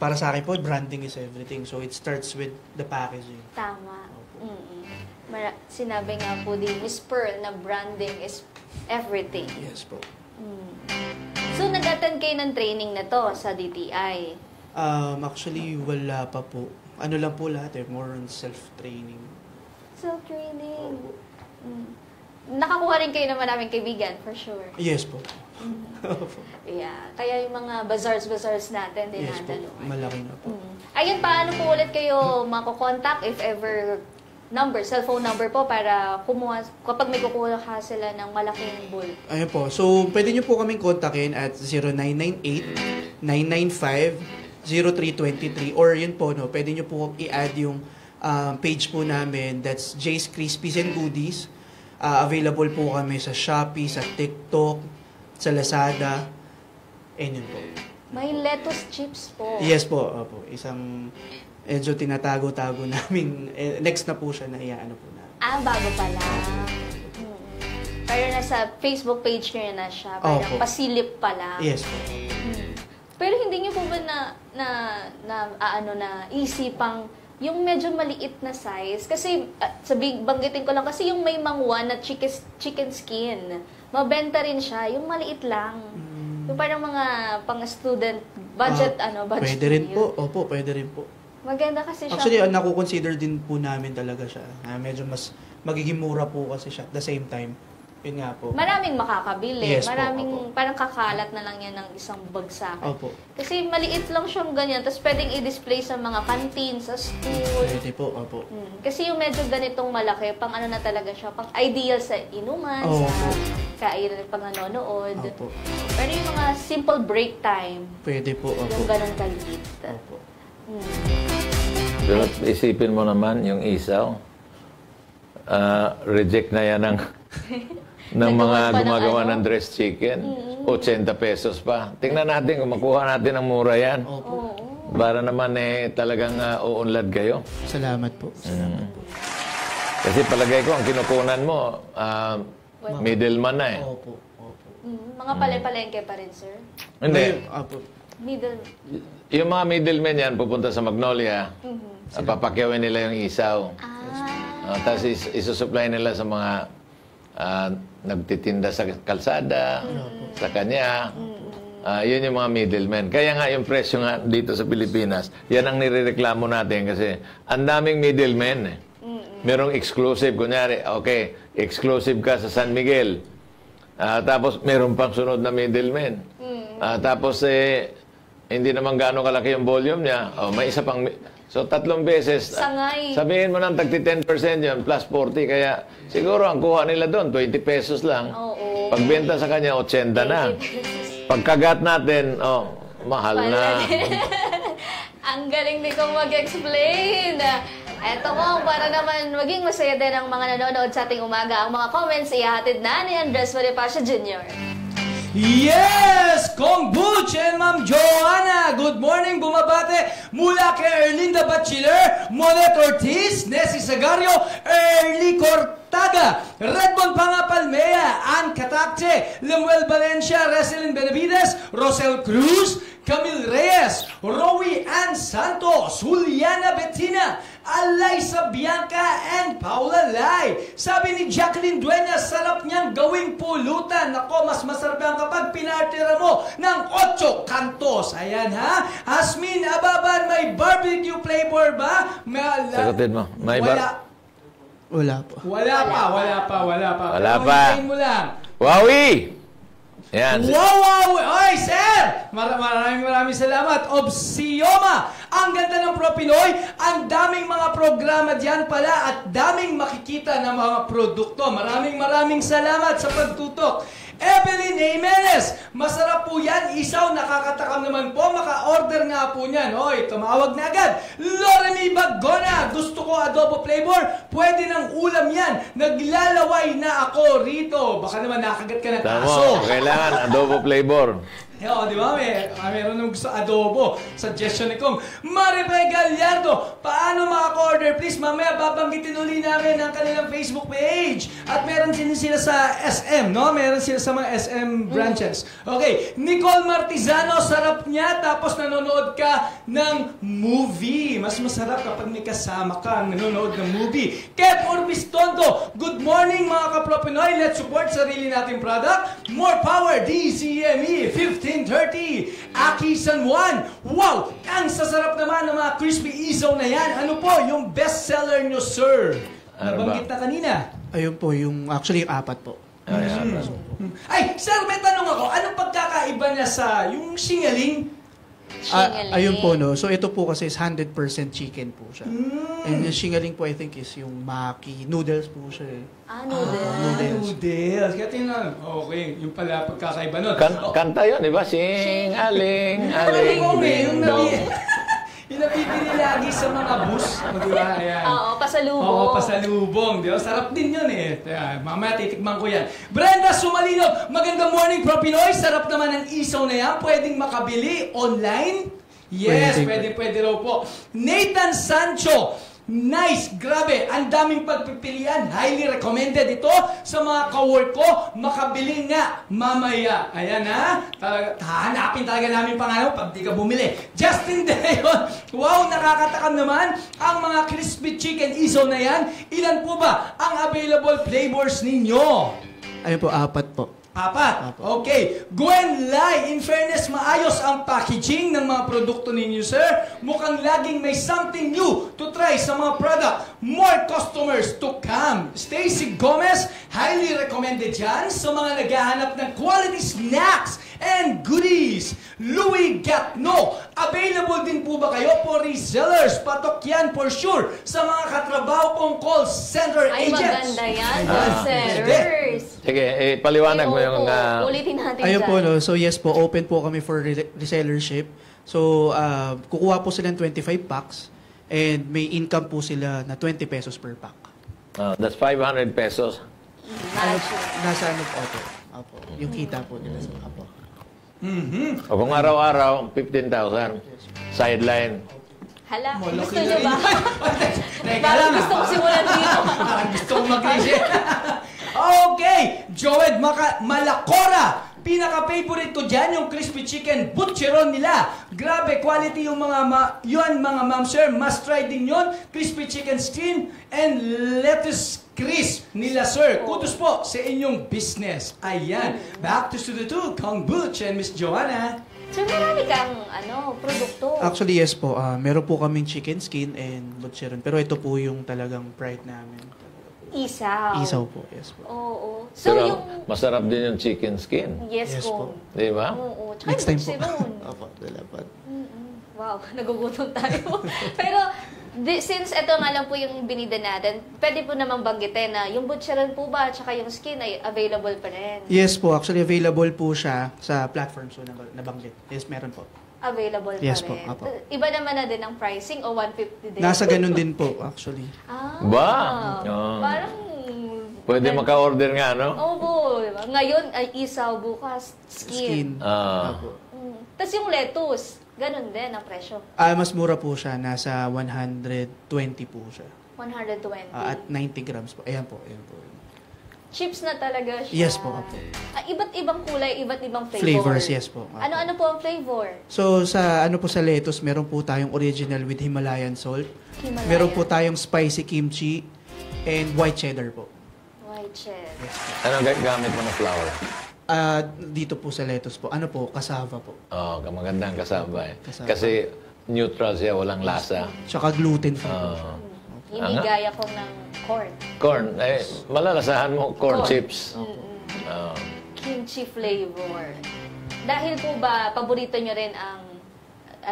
para sa akin po, branding is everything. So, it starts with the packaging. Tama. Sinabi nga po din, Miss Pearl, na branding is everything. Yes po. So, nag-attend kayo ng training na to sa DTI? Actually, wala pa po. Ano lang po lahat eh, more on self-training. Self-training. Nakakuha rin kayo ng maraming kaibigan, for sure. Yes po. Yeah. Kaya yung mga bazaars natin, Yes po. dinadalo. Malaki na po. Ayun, paano po ulit kayo makokontakt if ever cellphone number po para kumuha, kapag may kukuha sila ng malaking bulk? Ayun po. So, pwede nyo po kaming kontakin at 0998-995-0323 or yun po, no, pwede nyo po i-add yung page po namin. That's Jay's Crispies and Goodies. Available po kami sa Shopee, sa TikTok, sa Lazada. And yun po. May lettuce chips po. Yes po. Opo. Isang medyo tinatago-tago namin. Next na po siya na iaano po namin. Bago pala. Pero nasa Facebook page nyo na siya. Parang pasilip pala. Yes po. Pero hindi nyo po ba na isipang yung medyo maliit na size? Kasi, banggitin ko lang, kasi yung may mangwa na chicken skin, mabenta rin siya. Yung maliit lang. Yung parang mga pang-student, budget. Pwede rin po. Opo, pwede rin po. Maganda kasi siya. Actually, nakukonsider din po namin talaga siya. Medyo mas magiging mura po kasi siya at the same time. Yun nga po. Maraming makakabili. Yes po, maraming, parang kakalat na lang yan ng isang bagsakan. Opo. Kasi maliit lang siyang ganyan. Tapos pwedeng i-display sa mga canteen, sa school. Pwede po, opo. Kasi yung medyo ganitong malaki, pang ano na talaga siya, pang ideal sa inuman, sa kainan pag nanonood. Opo. Pero yung mga simple break time, Pwede po, opo. yung ganun kaliit. Opo. Pero isipin mo naman yung isaw. Reject na yan ng mga gumagawa ng dressed chicken. 80 pesos pa. Tingnan natin kung makuha natin ng mura yan. Opo. Para naman talagang uunlad kayo. Salamat po. Salamat po. Kasi palagay ko, ang kinukunan mo, middleman na eh. Opo. Opo. Mga pale-palengke pa rin, sir? Hindi. Opo. Middle. Yung mga middlemen yan, pupunta sa Magnolia, papakyawin nila yung isaw. Tapos isusupply nila sa mga nagtitinda sa kalsada, sa kanya. Yun yung mga middlemen. Kaya nga yung presyo nga dito sa Pilipinas, yan ang nirereklamo natin kasi ang daming middlemen. Merong exclusive. Kunyari, okay, exclusive ka sa San Miguel. Tapos meron pang sunod na middleman. Tapos hindi naman gaano kalaki yung volume niya. May isa pang... So, 3 beses. Sangay. Sabihin mo nang tagti 10% yun, plus 40. Kaya siguro ang kuha nila doon, 20 pesos lang. Oo. Pagbenta sa kanya, 80 na. Pagkagat natin, mahal na. Ang galing din kong mag-explain. Eto mo, para naman maging masaya din ang mga nanonood sa ating umaga. Ang mga comments ihahatid na ni Andres Bonifacio Jr. Yes! Kong Butch and Ma'am Joanna, good morning, bumabate mula kay Erlinda Bachiller, Monet Ortiz, Nessie Sagario, Erly Cortaga, Redmond Pangapalmea, Ann Catakche, Lemuel Valencia, Reselin Benavides, Rosel Cruz, Camille Reyes, Rowie Ann Santos, Juliana Bettina, Alaysa Bianca, and Paula Lai. Sabi ni Jacqueline Dueñas, sarap niyang gawing pulutan. Nako, mas masarap yan kapag pinartira mo ng 8 kantos. Ayan ha. Hasmin Ababan, may barbecue flavor ba? Sagutin mo. May Wala po. Wala pa. Wala Pero pa. hintayin mo lang. Wowie! Yan. Wow! Oy, sir! Maraming salamat. Obsioma! Ang ganda ng Pro Pinoy. Ang daming mga programa diyan pala at daming makikita ng mga produkto. Maraming salamat sa pagtutok. Evelyn Jimenez, masarap po yan. Isaw, nakakatakam naman po. Maka-order nga po niyan. Oy, tumawag na agad. Loremy Bagona, gusto ko adobo flavor. Pwede ng ulam yan. Naglalaway na ako rito. Baka naman nakagat ka ng aso. Tama, kailangan adobo flavor. Di ba? Meron nung gusto adobo. Suggestion ni Kong. Maribay Gallardo, paano makaka-order? Please, mamaya babanggitin uli namin ang kanilang Facebook page. At meron din sila sa SM, no? Meron sila sa mga SM branches. Okay. Nicole Martizano, sarap niya. Tapos nanonood ka ng movie. Mas masarap kapag may kasama ka nanonood ng movie. Kev Orbistondo, good morning mga ka-Pro Pinoy. Let's support sarili nating product. More power, DCME 1530. Aki San Juan. Wow! Ang sasarap naman ng mga crispy isaw na yan. Ano po yung best seller nyo, sir? Nabanggit na kanina. Ayun po, actually yung 4 po. Ay, sir, may tanong ako. Anong pagkakaiba niya sa yung singaling? Ayun po, no. So, ito po kasi is 100% chicken po siya. And yung shingaling po, I think, is yung maki. Noodles po siya eh. Noodles. Kaya tingnan. Okay, yung pala pagkakaiba nun. Kanta yun, di ba? Sing-aling, aling, ding dong. Yung nabibili lagi sa mga bus. O, di ba? Ayan. Oo, pasalubong. Oo, pasalubong. Di ba? Sarap din yun eh. Mamaya titikman ko yan. Brenda Sumalino, magandang morning, Pro Pinoy. Sarap naman ng isaw na yan. Pwedeng makabili online? Yes, pwede raw po. Nathan Sancho, nice, grabe, ang daming pagpipilian. Highly recommended ito sa mga ka-work ko. Makabili nga mamaya. Ayan ha. Hahanapin talaga namin pangalan pag di ka bumili. Justin De Leon, wow, nakakatakam naman ang mga crispy chicken isaw na yan. Ilan po ba ang available flavors ninyo? Ayun po, 4 po. 4. Okay. Gwen Lai, in fairness, maayos ang packaging ng mga produkto ninyo, sir. Mukhang laging may something new to try sa mga product. More customers to come. Stacy Gomez, highly recommended yan sa mga naghahanap ng quality snacks and goodies. Louis Gatno, available din po ba kayo for resellers? Patok yan for sure sa mga katrabaho kong call center agents. Ay, maganda yan, call centers. Sige, paliwanag mo yung... Ulitin natin Ayun dyan. po, no. So, yes po, open po kami for resellership. So, kukuha po sila ng 25 packs and may income po sila na 20 pesos per pack. That's 500 pesos. Nasa ano po, opo. Yung kita po nila sa apo. O kung araw-araw, 15,000. Sideline. Hala, Malaki gusto na nyo ba? Teka Parang lang, gusto ko simulan dito. Parang gusto kong mag-reset. Okay, Joed Malacora. Pinaka-favorite ko dyan yung crispy chicken butcheron nila. Grabe, quality yung mga ma'am sir. Must try din yun. Crispy chicken skin and lettuce crisp nila sir. Kudos po sa inyong business. Ayan. Back to Studio 2, Kong Butch and Miss Joanna. So, marami kang, produkto. Actually, yes po. Meron po kaming chicken skin and butcheron. Pero ito po yung talagang pride namin. Isaw. Isaw po, yes po. Oo. So, Pero yung... masarap din yung chicken skin. Yes, Yes po. Di ba? Oo. Tsaka Next time po. butcheron. Opo, dalapan. Wow, nagugutom tayo. Pero, since ito nga lang po yung binida natin, pwede po namang banggitin na yung butcheron po ba at saka yung skin ay available pa rin? Yes po, actually available po siya sa platforms po na nabanggit. Yes, meron po. Available Yes pa po, rin. apo. Iba naman na din ang pricing o 150 din? Nasa ganun din po, actually. Ba? Parang... Pwede maka-order nga, no? Opo. Diba? Ngayon ay isaw, bukas skin. Opo. Tapos yung lettuce, ganun din ang presyo. Mas mura po siya, nasa 120 po siya. 120. At 90 grams po. Ayan po, ayan po. Chips na talaga siya. Yes po, opo. Iba't ibang kulay, iba't ibang flavor. Flavors, yes po. Opo. Ano-ano po ang flavor? So, sa lettuce, meron po tayong original with Himalayan salt. Himalayan. Meron po tayong spicy kimchi and white cheddar po. White cheddar. Ano gamit mo na flour? Dito po sa lettuce po. Ano po? Cassava po. Magandang kasama eh. Kasama. Kasi neutral siya, walang lasa. Tsaka gluten free po siya. Hindi gaya ko ng corn. Corn, malalasahan mo, corn chips. Kimchi flavor. Dahil po ba, paborito nyo rin ang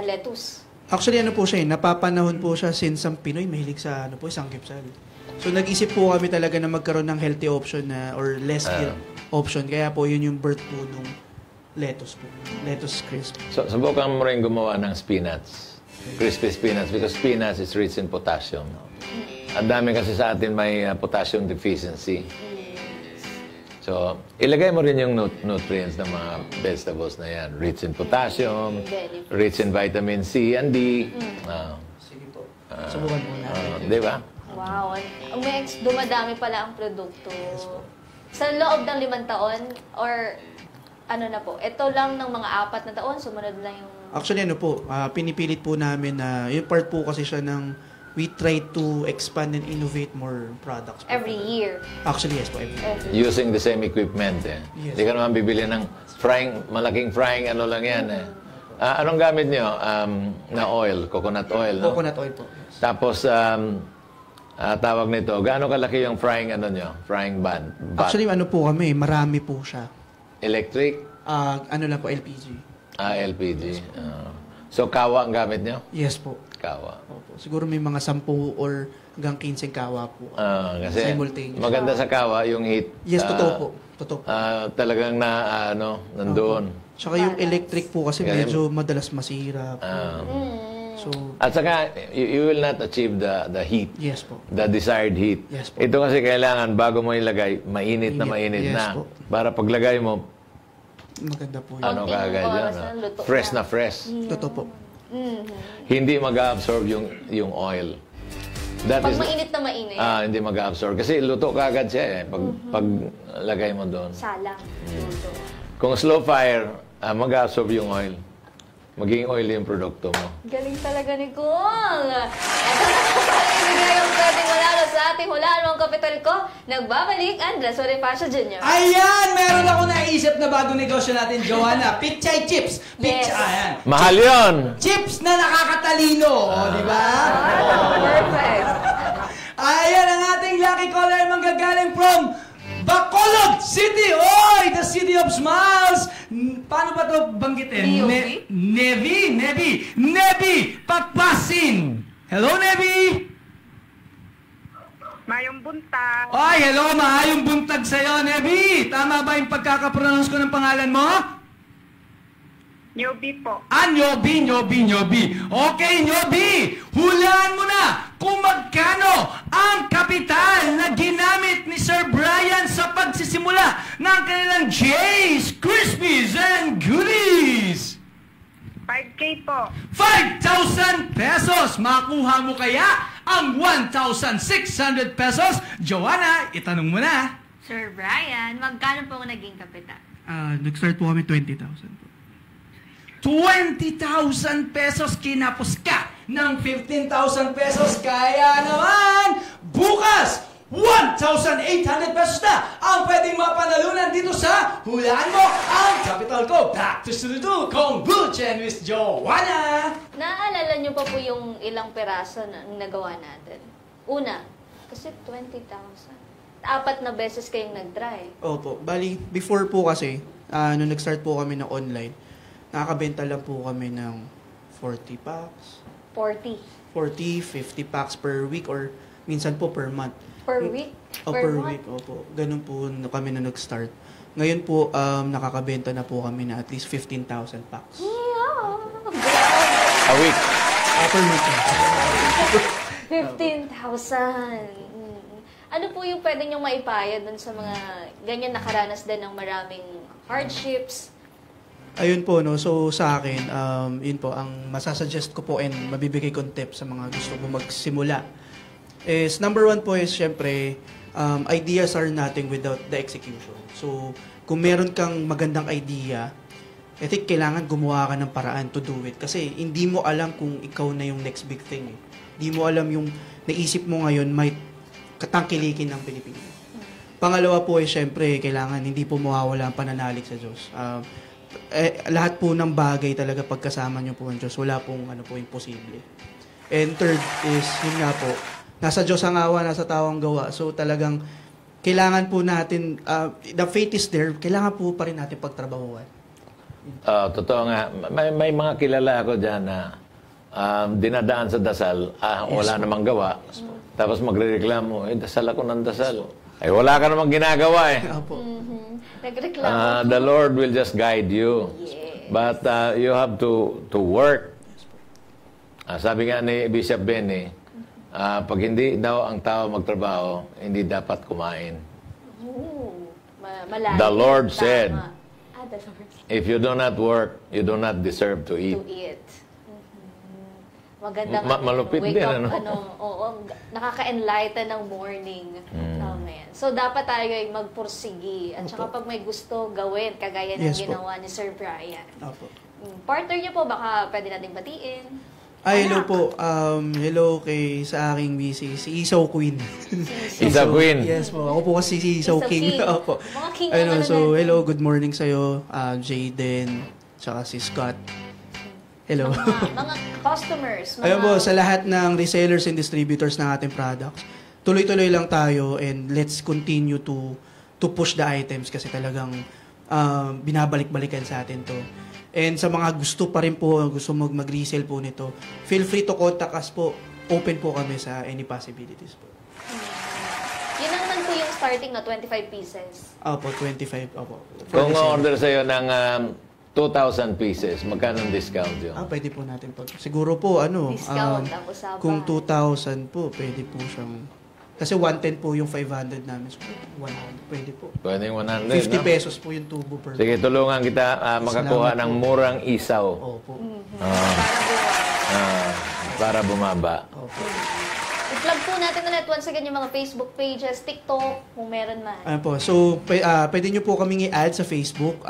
lettuce? Actually, ano po siya napapanahon po siya since ang Pinoy mahilig sa sanggipsal. So, nag-isip po kami talaga na magkaroon ng healthy option or less guilt option. Kaya po, yun yung birth po nung lettuce po. Lettuce crisp. So, subukan mo rin gumawa ng spinach. Crispy spinach because spinach is rich in potassium. Ang dami kasi sa atin may potassium deficiency. So, ilagay mo rin yung nutrients ng mga vegetables na yan. Rich in potassium, rich in vitamin C and D. Sige po. Subukan po natin. Di ba? Wow. Dumadami pala ang produkto. Sa loob ng 5 taon or ano na po, ito lang ng mga 4 na taon, sumunod lang yung... Actually, pinipilit po namin na, yung part po kasi siya ng we try to expand and innovate more products. Every year. Actually, yes po. Every year. Using the same equipment eh. Yes. Hindi ka naman bibili ng malaking frying ano lang yan eh. Anong gamit nyo? Na oil, coconut oil, no? Coconut oil po. Yes. Tapos, tawag nito, gaano kalaki yung frying frying pan? Actually, po kami, marami po siya. Electric? Lang po, LPG. LPG. So, kawa ang gamit nyo? Yes po. Kawa. Opo. Siguro may mga 10 or hanggang 15 kawa po. Kasi simultaneous. maganda sa kawa yung heat. Yes, totoo po. Totoo po. Talagang nandoon. Tsaka yung electric po kasi medyo madalas masira po. So, At saka, you will not achieve the heat. yes po. The desired heat. Yes po. Ito kasi kailangan, bago mo ilagay, mainit na mainit Yes na. po. Para paglagay mo, Maganda po yun. Konting kaagad oras yan. na luto Fresh na. na fresh. Totoo po. Hindi mag-absorb yung oil. That Pag mainit na mainit, hindi mag-absorb. Kasi luto kaagad siya eh. Pag lagay mo doon. salang. Luto. Kung slow fire, mag-absorb yung oil. Magiging oily yung produkto mo. Galing talaga ni Kung! Ito na po pala yung pwedeng manalo sa ating Hulaan Mong Kapital Ko. Nagbabalik, Andres Bonifacio Jr. Ayan! Meron ako naisip na bagong negosyo natin, Joanna. Pichay chips. Yes. Ayan. Mahal yun! Chips na nakakatalino. Di ba? Perfect. Ayan ang ating lucky caller manggagaling from Bacolod City! Oy! The City of Smiles! Paano ba ito banggitin? Nevi Papasin! Hello, Nevi! Mayong buntag. Ay, hello! Maayong buntag sa'yo, Nevi! Tama ba yung pagkakapronounce ko ng pangalan mo? Newbie po. Nyobi. Okay, Nyobi! Hulaan mo na kung magkano ang kapital na ginamit ni Sir Brian sa pagsisimula ng kanilang Jay's Crispies and Goodies! 5K po. 5,000 pesos! Makuha mo kaya ang 1,600 pesos? Joanna, itanong mo na. Sir Brian, magkano po ang naging kapital? Nag-start po kami 20,000 po. 20,000 pesos kinapos ka ng 15,000 pesos. Kaya naman, bukas, 1,800 pesos na ang pwedeng mapanalunan dito sa Hulaan Mo ang Capital Ko. Back to Studio 2, Kong Butch and Miss Joanna. Naaalala nyo pa po yung ilang peraso na nagawa natin? Una, kasi 20,000. 4 na beses kayong nag-try. Opo. Bali, before po kasi, nung nag-start po kami ng online, nakakabenta lang po kami ng 40 packs. 40. 40, 50 packs per week or minsan po per month. Per week? Per month? week, opo. Ganun po kami na nag-start. Ngayon po, nakakabenta na po kami na at least 15,000 packs. A week. Per month. 15,000. Ano po yung pwede niyong maipayad dun sa mga ganyan nakaranas din ng maraming hardships? Ayun po, no. So, sa akin, yun po, ang masasuggest ko po and mabibigay kong tip sa mga gusto po magsimula is, number 1 po is, syempre, ideas are nothing without the execution. So, kung meron kang magandang idea, I think kailangan gumawa ka ng paraan to do it. Kasi, hindi mo alam kung ikaw na yung next big thing. Hindi mo alam yung naisip mo ngayon might katangkilikin ng Pilipinas. Pangalawa po is, syempre, kailangan hindi po mawawala ang pananalig sa Diyos. Lahat po ng bagay talaga pagkasama nyo po ang Diyos, wala pong imposible. And third is, yun nga po, nasa Diyos ang awa, nasa tao ang gawa. So talagang, kailangan po natin, the faith is there, kailangan po pa rin natin pagtrabahuan. Totoo nga. May mga kilala ako dyan na dinadaan sa dasal, wala namang gawa. Tapos magrereklamo, dasal ako ng dasal. Ay, wala ka namang ginagawa eh. Opo. Nagreklamo. The Lord will just guide you. Yes. But you have to work. Sabi nga ni Bishop Benny, pag hindi daw ang tao magtrabaho, hindi dapat kumain. Malalim. The Lord Tama. said, The Lord said, if you do not work, you do not deserve to eat. to eat. Magandang Malupit wake din, up, ano? Oo, nakaka-enlighten ng morning. Amen. So, dapat tayo ay magpursigi. At saka pag may gusto gawin, kagaya ng Yes, po. ginawa ni Sir Brian. Opo. Partner niyo po, baka pwede nating batiin. Hello po. Hello kay sa aking busy, si Isaw Queen. Isaw Queen. Yes po. Ako po kasi si Isaw Isaw King. King. Opo. Mga king Ayun, ang ano so, natin. hello, good morning sa'yo, Jaden, tsaka si Scott. Hello. Mga customers. Mga... Ayun po, sa lahat ng resellers and distributors ng ating products, tuloy-tuloy lang tayo and let's continue to push the items kasi talagang binabalik-balikan sa atin to. And sa mga gusto pa rin po, gusto mag-resell po nito, feel free to contact us po. Open po kami sa any possibilities po. Yun naman po yung starting na 25 pieces. Opo, 25. Opo. Kung order sa'yo ng 2,000 pieces, magkano ang discount yun? Pwede po natin pag... Siguro po, Discount ang usapan. kung 2,000 po, pwede po siyang... Kasi 110 po yung 500 namin. So, 100, pwede po. Pwede 100, 50 no? pesos po yung tubo per... Sige, tulungan kita makakuha Salamat ng po. murang isaw. Opo. Para bumaba. Opo. I-plug po natin ulit once again yung mga Facebook pages, TikTok, kung meron man. Ayan po. So, pwede nyo po kaming i-add sa Facebook.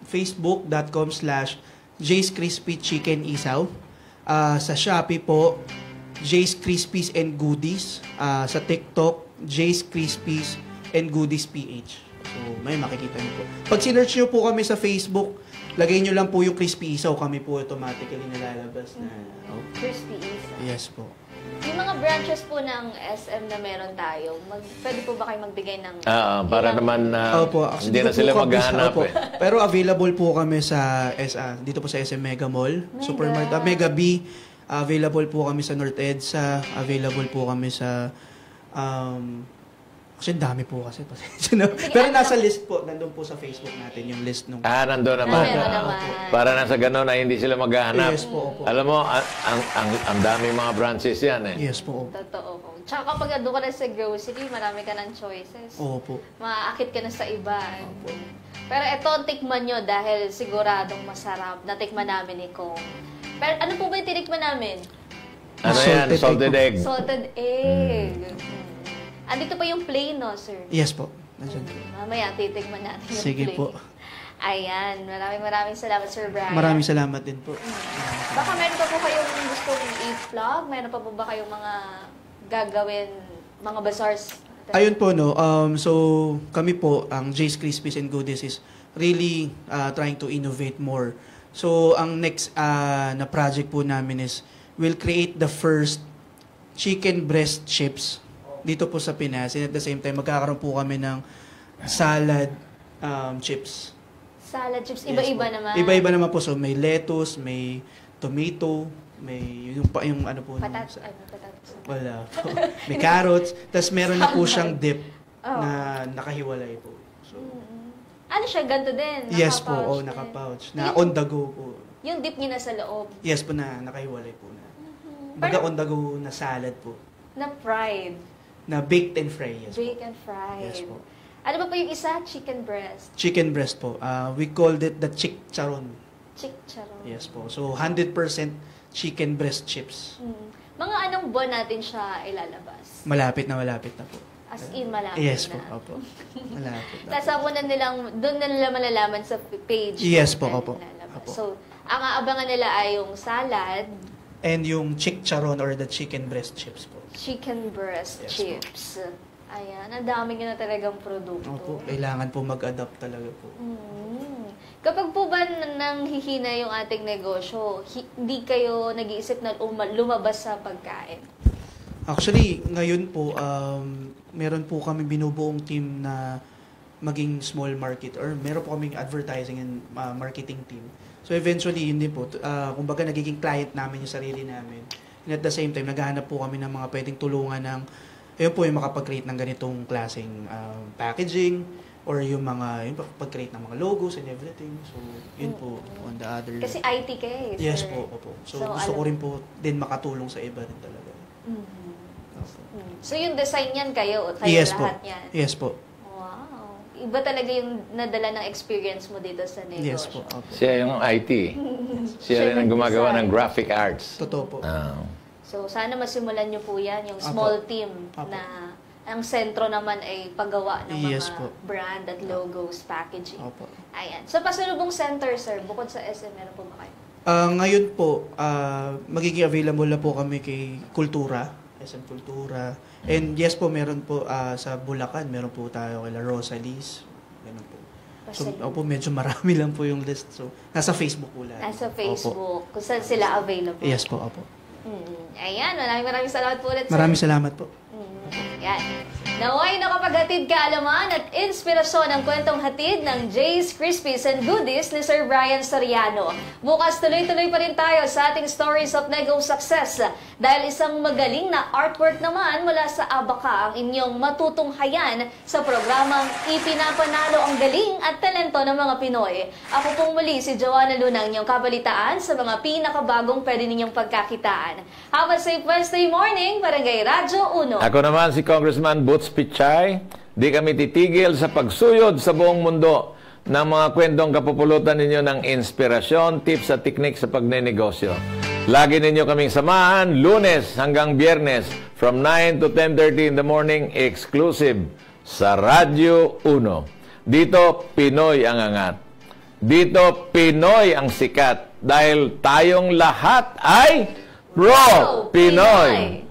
Facebook.com/Jay's Crispy Chicken Isaw. Sa Shopee po, Jay's Crispies and Goodies. Sa TikTok, Jay's Crispies and Goodies PH. So, may makikita nyo po. Pag sinearch nyo po kami sa Facebook, lagay nyo lang po yung Crispy Isaw. Kami po automatically nalalabas na. Crispy Isa. Yes po. Yung mga branches po ng SM na meron tayo, pwede po ba kayo magbigay ng... Para ilang- naman Opo, hindi na sila maghahanap eh. Pero available po kami sa dito po sa SM Mega Mall, Supermarket, Mega B. Available po kami sa North EDSA, available po kami sa kasi dami po kasi. Pero nasa list po, nandun po sa Facebook natin yung list nung... Nandun naman. meron naman. Para na sa ganun ay hindi sila maghahanap. Yes po, opo. Alam mo, ang daming mga branches yan eh. Yes po. Totoo po. Tsaka kapag doon ka na sa grocery, marami ka ng choices. Opo. Maaakit ka na sa iba. Pero ito, tikman nyo dahil siguradong masarap. Natikman namin ni Kong. Pero ano po ba yung tinikman namin? Ano yan? Salted egg. Salted egg. Andito pa yung plain, no, sir? Yes po. Nandyan po. Mamaya, titigman natin yung Sige plate. po. Ayan. Maraming salamat, Sir Brian. Maraming salamat din po. Baka meron pa po kayong gustong i-vlog? Meron pa po ba kayong mga gagawin, mga bazaars? Ayun po, no. So, kami po, ang Jay's Crispies and Goodies is really trying to innovate more. So, ang next na project po namin is we'll create the first chicken breast chips dito po sa Pinas. And at the same time, magkakaroon po kami ng salad chips. Salad chips, Yes iba-iba po. naman. Iba-iba naman po. So, may lettuce, may tomato, may yung ano po. Patatas. Wala po. May carrots. Tapos meron na po siyang dip na nakahiwalay po. So, Ano siya, ganito din? yes po, Naka-pouch din. naka-pouch. Na on the go po. Yung dip niya nasa loob. Yes po na, nakahiwalay po na. Baga on the go na salad po. Na fried. Na baked and fried, yes po. Bake and fried. Yes po. Ano ba po yung isa? Chicken breast. Chicken breast po. We called it the chicharon. Chicharon. Yes po. So, 100% chicken breast chips. Mga anong buwan natin siya ilalabas? Malapit na po. As in, malapit Yes na. po, opo. Malapit na Tapos ako na doon na nila malalaman sa page. Yes po, na opo. nilalabas. Opo. So, ang aabangan nila ay yung salad, And yung chicharon or the chicken breast chips po. chicken breast Yes po. chips. Ayan, ang dami na talagang produkto. Opo, kailangan po mag-adapt talaga po. Kapag po ba nanghihina yung ating negosyo, hindi kayo nag-iisip na lumabas sa pagkain? Actually, ngayon po, meron po kami binubuong team na maging small market or meron po kaming advertising and marketing team. So eventually, yun din po, kumbaga nagiging client namin yung sarili namin. And at the same time, naghahanap po kami ng mga pwedeng tulungan ng, ayun po, yung makapag-create ng ganitong klaseng packaging or yung pag-create ng mga logos and everything. So, yun po, on the other. Kasi IT kayo eh, Yes sir. po, opo. So, So, gusto ko rin po din makatulong sa iba rin talaga. Opo. So yung design niyan kayo Yes po. lahat niyan? Yes po. Wow. Iba talaga yung nadala ng experience mo dito sa negosyo. Yes po. Opo. Siya yung IT. Siya rin ang gumagawa ng graphic arts. Totoo po. So sana masimulan niyo po yan, yung small Apo. team Apo. na ang sentro naman ay paggawa ng Yes mga po. brand at logos, packaging. Opo. Ayan. So pasalubong center, sir, bukod sa SM, meron po ba kayo? Ngayon po, magiging available na po kami kay Kultura, SM Kultura. And yes po, meron po sa Bulacan, meron po tayo kay La Rosalie's. Ganun po. So, opo, medyo marami lang po yung list. So, nasa Facebook po lang. Nasa Opo. Facebook, kung saan sila available. Yes po, opo. Ayan, maraming salamat po ulit, sir. Maraming salamat po. Yan. Naway nakapaghatid kaalaman at inspirasyon ang kwentong hatid ng Jay's Crispies and Goodies ni Sir Brian Soriano. Bukas tuloy-tuloy pa rin tayo sa ating Stories of Nego Success dahil isang magaling na artwork naman mula sa Abaca ang inyong matutunghayan sa programang Ipinapanalo ang Galing at Talento ng mga Pinoy. Ako pong muli si Joanna Luna, inyong kabalitaan sa mga pinakabagong pwede ninyong pagkakitaan. Have a safe Wednesday morning, Barangay Radyo 1. Ako naman si Congressman Boots Pichay. Di kami titigil sa pagsuyod sa buong mundo ng mga kwentong kapupulutan ninyo ng inspirasyon, tips at teknik sa pagnenegosyo. Lagi ninyo kaming samahan, Lunes hanggang Biyernes from 9 to 10:30 in the morning, exclusive sa Radyo 1. Dito, Pinoy ang angat. Dito, Pinoy ang sikat. Dahil tayong lahat ay Pro Pinoy!